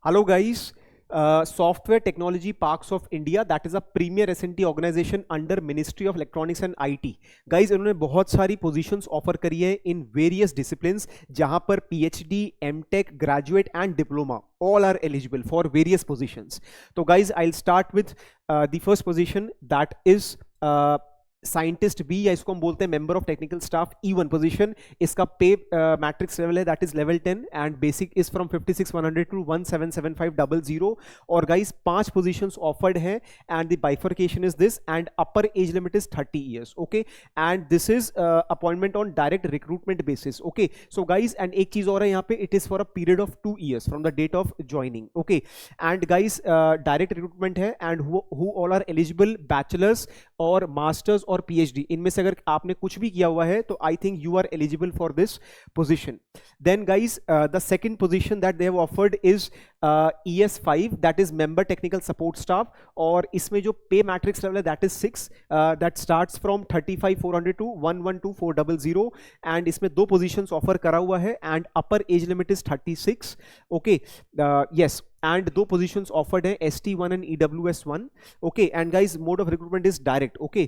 Hello guys, Software Technology Parks of India, that is a premier S&T organization under Ministry of Electronics and IT. Guys, इन्होंने बहुत सारी positions offer करी है in various disciplines, जहां पर PhD, MTech, graduate and diploma all are eligible for various positions. So guys, I'll start with the first position, that is scientist B, या इसको हम बोलते हैं member of technical staff E1 position. इसका pay matrix level है that is level 10 and basic is from 56,100 to 177500. और guys 5 positions offered है and the bifurcation is this and upper age limit is 30 years. Okay, and this is appointment on direct recruitment basis. Okay, so guys, and एक चीज और है यहाँ पे, it is for a period of 2 years from the date of joining. Okay, and guys direct recruitment है and who all are eligible bachelors और masters और PhD. इनमें से अगर आपने कुछ भी किया हुआ है तो I think you are eligible for this position. Then guys, the second position that they have offered is ES5, that is member technical support staff. और इसमें जो पे मैट्रिक्स लेवल है that is 6, that starts from 35,400 to 112,400. And इसमें 2 positions offer करा हुआ है and upper age limit is 36. Okay, yes, and 2 positions offered है ST1 and EWS1. Okay, and guys mode of recruitment is direct. Okay,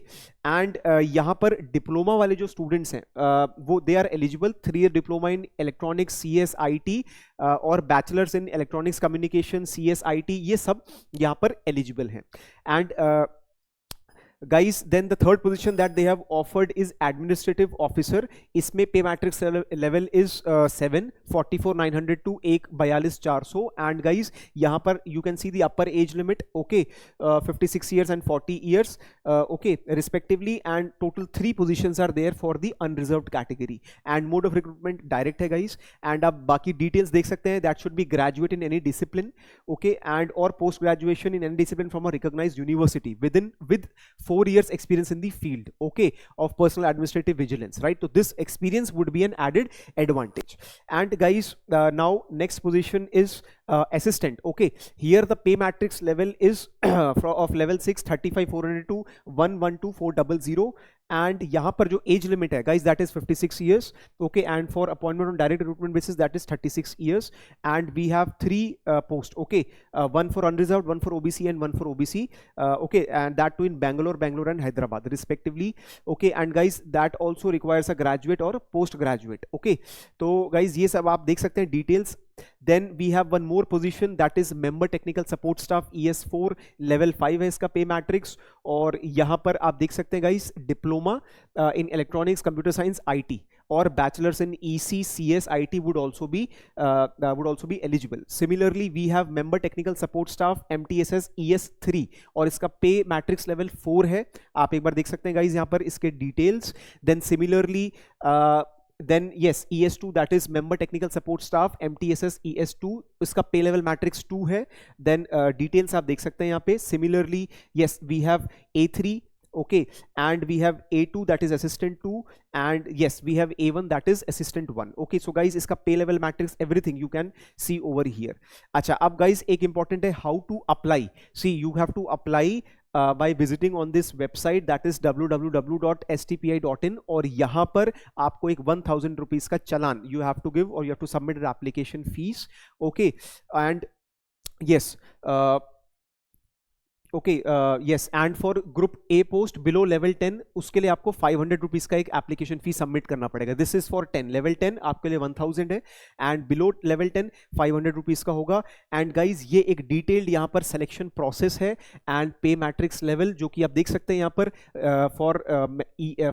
and यहाँ पर diploma वाले जो students हैं वो they are eligible 3 year diploma in electronics CSIT और bachelors in electronics communication CSIT, ये सब यहाँ पर एलिजिबल हैं. And guys, then the third position that they have offered is administrative officer. इसमें pay matrix level is 7, 44,900 to 42,400. And guys यहाँ पर you can see the upper age limit. Okay, 56 years and 40 years, okay, respectively, and total 3 positions are there for the unreserved category. and mode of recruitment direct है guys. and आप बाकी details देख सकते हैं, that should be graduate in any discipline, okay, and or post graduation in any discipline from a recognized university with 4 years experience in the field, okay, of personal administrative vigilance, right? So this experience would be an added advantage. And guys, now next position is assistant. Okay, here the pay matrix level is of level 6, 35,400 to 112,400. and यहाँ पर जो age limit है guys that is 56 years. okay, and for appointment on direct recruitment basis that is 36 years. and we have 3 posts. okay, 1 for unreserved, 1 for OBC and 1 for OBC. okay, and that too in Bangalore and Hyderabad respectively. okay, and guys that also requires a graduate or a post graduate. okay, तो guys ये सब आप देख सकते हैं details. then we have one more position that is member technical support staff ES4, level 5 है इसका pay matrix. और यहाँ पर आप देख सकते हैं guys diploma in electronics computer science IT और bachelors in EC CS IT would also be eligible. Similarly, we have member technical support staff MTSS ES3 और इसका पे मैट्रिक्स लेवल 4 है. आप एक बार देख सकते हैं गाइस यहाँ पर इसके details. then similarly, then yes, ES2 that is member technical support staff MTSS ES2, इसका पे लेवल मैट्रिक्स 2 है. then details आप देख सकते हैं यहाँ पे. similarly, yes, we have A3, okay, and we have A2 that is assistant 2, and yes, we have A1 that is assistant 1. okay, so guys इसका पे level matrix everything you can see over here. अच्छा, अब guys एक important है how to apply. see, you have to apply by visiting on this website that is www.stpi.in. और यहाँ पर आपको एक 1,000 rupees का चालान you have to give or you have to submit an application fees. okay, and yes, okay, yes, and for group A post below level 10 उसके लिए आपको 500 rupees का एक एप्लीकेशन फी सबमिट करना पड़ेगा. दिस इज फॉर 10 लेवल 10 आपके लिए 1,000 है एंड बिलो लेवल 10 500 रुपीज का होगा. एंड गाइज ये एक डिटेल्ड यहाँ पर सिलेक्शन प्रोसेस है एंड पे मैट्रिक्स लेवल जो कि आप देख सकते हैं यहाँ पर for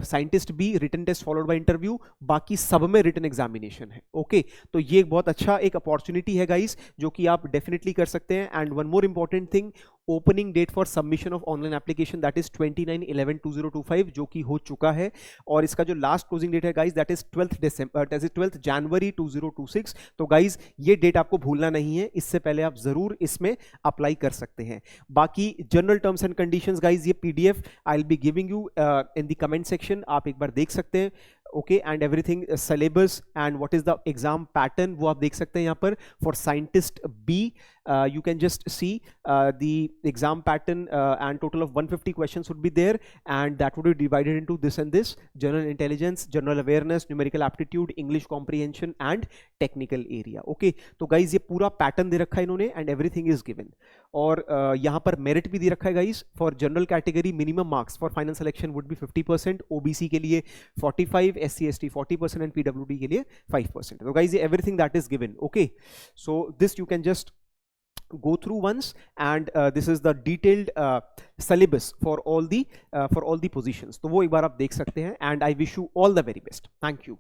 scientist B written test followed by interview, बाकी सब में रिटन एग्जामिनेशन है. ओके, तो ये एक बहुत अच्छा एक अपॉर्चुनिटी है गाइज जो कि आप डेफिनेटली कर सकते हैं. And one more important thing, opening date for submission of online application that is 29/11/2025 जो कि हो चुका है. और इसका जो लास्ट क्लोजिंग डेट है गाइज दैट इज 12 जनवरी 2026. तो गाइज ये डेट आपको भूलना नहीं है, इससे पहले आप जरूर इसमें अप्लाई कर सकते हैं. बाकी general terms and conditions guys ये PDF I will be giving you in the comment section, आप एक बार देख सकते हैं. Okay, and everything syllabus and what is the exam pattern वो आप देख सकते हैं यहाँ पर for scientist B. You can just see the exam pattern and total of 150 questions would be there, and that would be divided into this and this: general intelligence, general awareness, numerical aptitude, English comprehension and technical area. Okay, तो guys ये पूरा pattern दे रखा है इन्होंने and everything is given. और यहाँ पर merit भी दे रखा है guys. For general category minimum marks for final selection would be 50%, OBC के लिए 45, SC ST 40% and PWD के लिए 5%. तो guys ये everything that is given. Okay, so this you can just go through once, and this is the detailed syllabus for all the positions. तो वो एक बार आप देख सकते हैं, and I wish you all the very best. Thank you.